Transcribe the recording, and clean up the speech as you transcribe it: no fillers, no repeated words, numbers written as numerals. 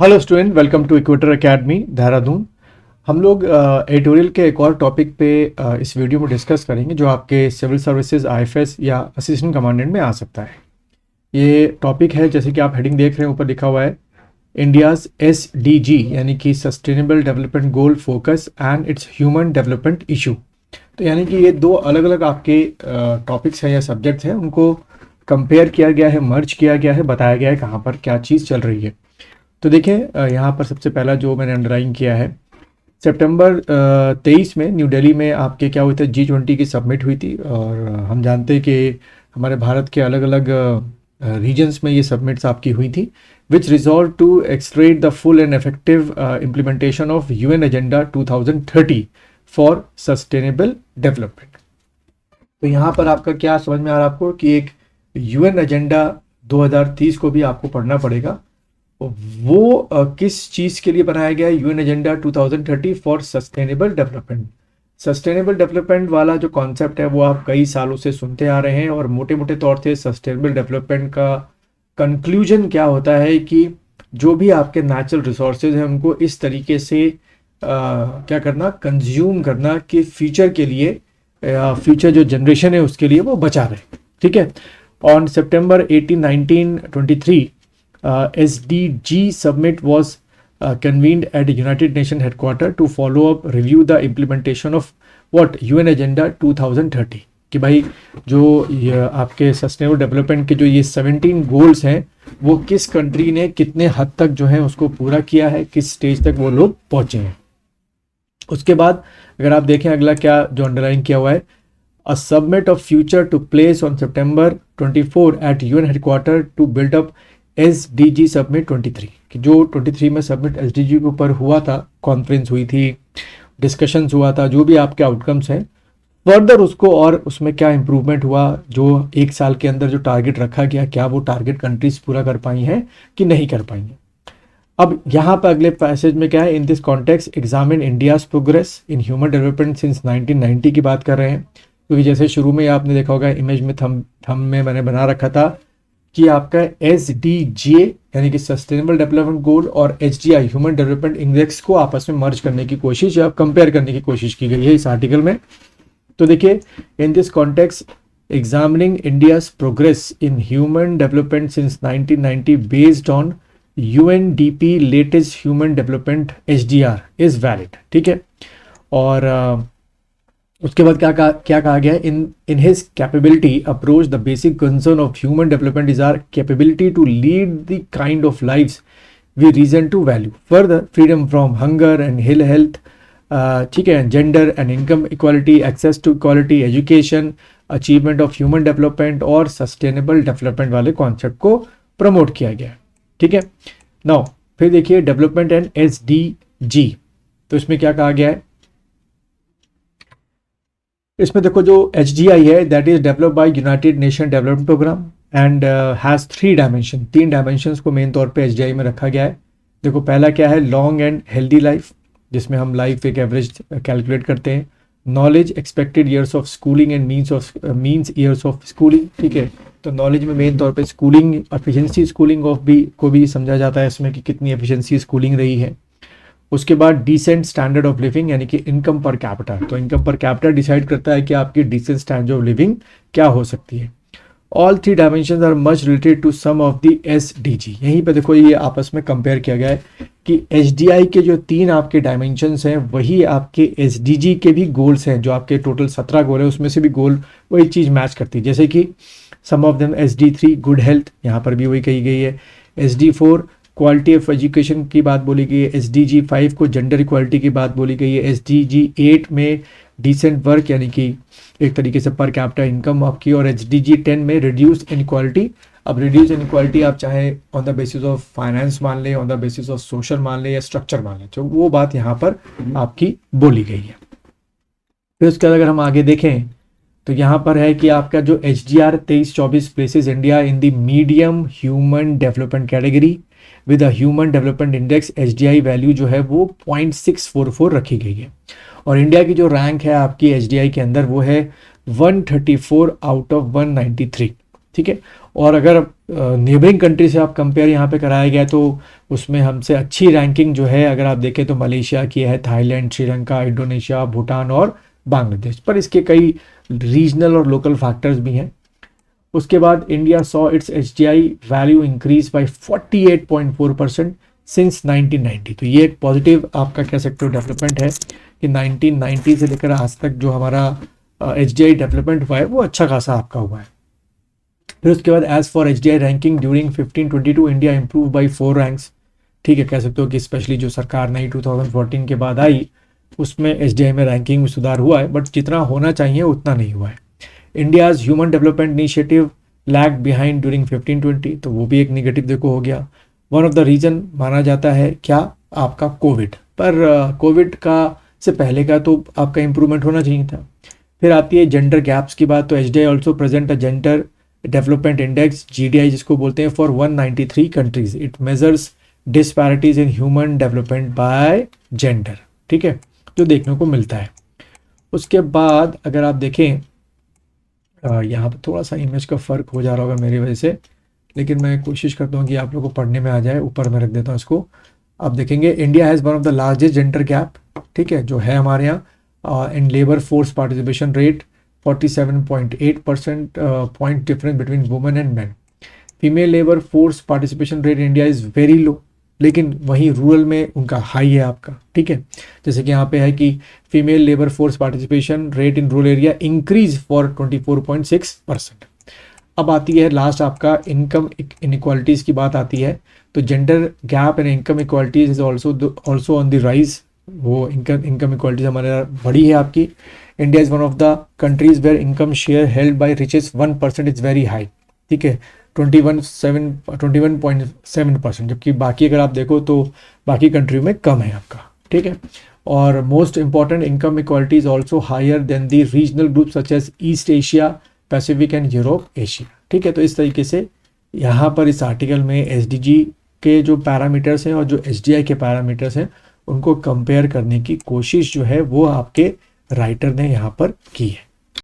Hello student, welcome to Equator Academy Dehradun. हम लोग editorial के एक और टॉपिक पे इस वीडियो में डिस्कस करेंगे जो आपके सिविल सर्विसेज आईएफएस या असिस्टेंट कमांडेंट में आ सकता है। ये टॉपिक है, जैसे कि आप हेडिंग देख रहे हैं, ऊपर लिखा हुआ है इंडियाज़ SDG यानी कि sustainable development goal focus and it's human development issue. तो यानी कि ये दो अलग अलग आपके टॉपिक्स हैं या सब्जेक्ट्स हैं, उनको कंपेयर किया गया है, मर्ज किया गया है, बताया गया है कहाँ पर क्या चीज़ चल रही है। तो देखें, यहाँ पर सबसे पहला जो मैंने अंडरलाइन किया है, सितंबर 23 में न्यू दिल्ली में आपके क्या हुई थी, G20 की सबमिट हुई थी। और हम जानते हैं कि हमारे भारत के अलग अलग रीजन्स में ये सबमिट्स आपकी हुई थी, which resolve to accelerate the full and effective implementation of UN agenda 2030 for sustainable development. तो यहाँ पर आपका क्या समझ में आ रहा है आपको कि एक UN एजेंडा 2030 को भी आपको पढ़ना पड़ेगा। वो किस चीज़ के लिए बनाया गया है? UN agenda 2030 for sustainable development. Sustainable development वाला जो कॉन्सेप्ट है वो आप कई सालों से सुनते आ रहे हैं, और मोटे मोटे तौर से सस्टेनेबल डेवलपमेंट का कंक्लूजन क्या होता है कि जो भी आपके नेचुरल रिसोर्सेज हैं उनको इस तरीके से क्या करना, कंज्यूम करना कि फ्यूचर के लिए, फ्यूचर जो जनरेशन है उसके लिए वो बचा रहे। ठीक है। On September 18, 1923 SDG summit was convened at the United Nations headquarters to follow up, review the implementation of what UN Agenda 2030। कि भाई जो ये आपके सस्टेनेबल डेवलपमेंट के जो ये 17 गोल्स हैं वो किस कंट्री ने कितने हद तक जो है उसको पूरा किया है, किस स्टेज तक वो लोग पहुंचे हैं। उसके बाद अगर आप देखें अगला क्या जो अंडरलाइन किया हुआ है, A summit of future took place on September 24 at UN headquarters to build up SDG submit 23। कि जो 23 में सबमिट SDG के ऊपर हुआ था, कॉन्फ्रेंस हुई थी, डिस्कशंस हुआ था, जो भी आपके आउटकम्स हैं फर्दर उसको और उसमें क्या इम्प्रूवमेंट हुआ, जो एक साल के अंदर जो टारगेट रखा गया, क्या वो टारगेट कंट्रीज पूरा कर पाई हैं कि नहीं कर पाई हैं। अब यहाँ पर अगले पैसेज में क्या है, इन this context examine India's progress in human development since 1990 की बात कर रहे हैं। क्योंकि जैसे शुरू में आपने देखा होगा इमेज में, थम में मैंने बना रखा था कि आपका SDG यानी कि सस्टेनेबल डेवलपमेंट गोल और HDI ह्यूमन डेवलपमेंट इंडेक्स को आपस में मर्ज करने की कोशिश या कंपेयर करने की कोशिश की गई है इस आर्टिकल में। तो देखिए, in this context examining India's progress in human development since 1990 based on UNDP latest human development HDR is valid. ठीक है। और उसके बाद क्या कहा गया है, in his capability approach the basic concern of human development is our capability to lead the kind of lives we reason to value, further freedom from hunger and ill health, ठीक है, gender and income equality, access to equality, education, achievement of human development और sustainable development वाले concept को promote किया गया। ठीक है। Now फिर देखिए डेवलपमेंट एंड SDG। तो इसमें क्या कहा गया है, इसमें देखो जो HDI है that is developed by United Nation Development Programme and has 3 dimension. 3 dimensions को मेन तौर पे HDI में रखा गया है। देखो पहला क्या है, लॉन्ग एंड हेल्दी लाइफ, जिसमें हम लाइफ एक एवरेज कैलकुलेट करते हैं। Knowledge, expected years of schooling and means years of schooling. ठीक है। तो नॉलेज में मेन तौर पे स्कूलिंग, एफिशिएंसी स्कूलिंग ऑफ भी को भी समझा जाता है इसमें कि कितनी एफिशिएंसी स्कूलिंग रही है। उसके बाद डिसेंट स्टैंडर्ड ऑफ लिविंग यानी कि इनकम पर कैपिटा। तो इनकम पर कैपिटा डिसाइड करता है कि आपकी डिसेंट स्टैंडर्ड ऑफ लिविंग क्या हो सकती है। All 3 dimensions are much related to some of the SDG। यहीं पे देखो ये आपस में कंपेयर किया गया है कि HDI के जो 3 आपके डायमेंशंस हैं वही आपके SDG के भी गोल्स हैं। जो आपके टोटल 17 गोल है उसमें से भी गोल वही चीज़ मैच करती है। जैसे कि some of them SD3 good health, यहाँ पर भी वही कही गई है। SD4 क्वालिटी ऑफ एजुकेशन की बात बोली गई है। SDG 5 को जेंडर इक्वालिटी की बात बोली गई है। SDG 8 में डिसेंट वर्क यानी कि एक तरीके से पर कैपिटा इनकम आपकी, और SDG 10 में रिड्यूस इनक्वालिटी। अब रिड्यूस इनक्वालिटी आप चाहे on the basis of finance मान लें, on the basis of social मान लें या स्ट्रक्चर मान लें, तो वो बात यहाँ पर आपकी बोली गई है। फिर उसके बाद अगर हम आगे देखें तो यहाँ पर है कि आपका जो HDR 23-24 places India in the medium human development category with a human development index HDI value जो है वो 0.644 रखी गई है। और इंडिया की जो रैंक है आपकी HDI के अंदर वो है 134 आउट ऑफ 193। ठीक है। और अगर नेबरिंग कंट्री से आप कंपेयर यहाँ पे कराया गया तो उसमें हमसे अच्छी रैंकिंग जो है अगर आप देखें तो मलेशिया की है, थाईलैंड, श्रीलंका, इंडोनेशिया, भूटान और बांग्लादेश। पर इसके कई रीजनल और लोकल फैक्टर्स भी हैं। उसके बाद India saw it's HDI value increase by 48.4% since 1990। तो ये एक पॉजिटिव आपका कह सकते हो डेवलपमेंट है कि 1990 से लेकर आज तक जो हमारा एचडीआई डेवलपमेंट हुआ है वो अच्छा खासा आपका हुआ है। फिर उसके बाद as for HDI ranking during 1522 India improve by 4 ranks. ठीक है, कह सकते हो कि स्पेशली जो सरकार नई 2014 के बाद आई उसमें एचडीआई में रैंकिंग में सुधार हुआ है, बट जितना होना चाहिए उतना नहीं हुआ है। India's human development initiative lag behind during 1520, तो वो भी एक निगेटिव देखो हो गया। वन ऑफ द रीजन माना जाता है क्या आपका कोविड, पर कोविड का से पहले का तो आपका इम्प्रूवमेंट होना चाहिए था। फिर आती है जेंडर गैप्स की बात, तो HDI also present a gender development index GDI जिसको बोलते हैं for 193 countries. It measures disparities in human development bye gender. ठीक है, जो देखने को मिलता है। उसके बाद अगर आप देखें यहाँ पर थोड़ा सा इमेज का फ़र्क हो जा रहा होगा मेरी वजह से, लेकिन मैं कोशिश करता हूँ कि आप लोगों को पढ़ने में आ जाए। ऊपर मैं रख देता हूँ इसको। आप देखेंगे India has one of the largest gender gap, ठीक है, जो है हमारे यहाँ in labour force participation rate 47.8% point difference between women and man. Female labour force participation rate India is very low, लेकिन वहीं रूरल में उनका हाई है आपका। ठीक है, जैसे कि यहाँ पे है कि female labour force participation rate in rural area increase for 24.6%। अब आती है लास्ट आपका इनकम इनइक्वालिटीज़ की बात आती है, तो gender gap and income equalities is also on the rise. वो इनकम इक्वालिटीज हमारे बड़ी है आपकी। India is one of the countries where income share held by richest 1% is very high. ठीक है, 21.7%, जबकि बाकी अगर आप देखो तो बाकी कंट्रियों में कम है आपका। ठीक है, और most important income equality is also higher than the regional group such as East Asia, Pacific and Europe Asia. ठीक है, तो इस तरीके से यहाँ पर इस आर्टिकल में एसडीजी के जो पैरामीटर्स हैं और जो एचडीआई के पैरामीटर्स हैं उनको कंपेयर करने की कोशिश जो है वो आपके राइटर ने यहाँ पर की है।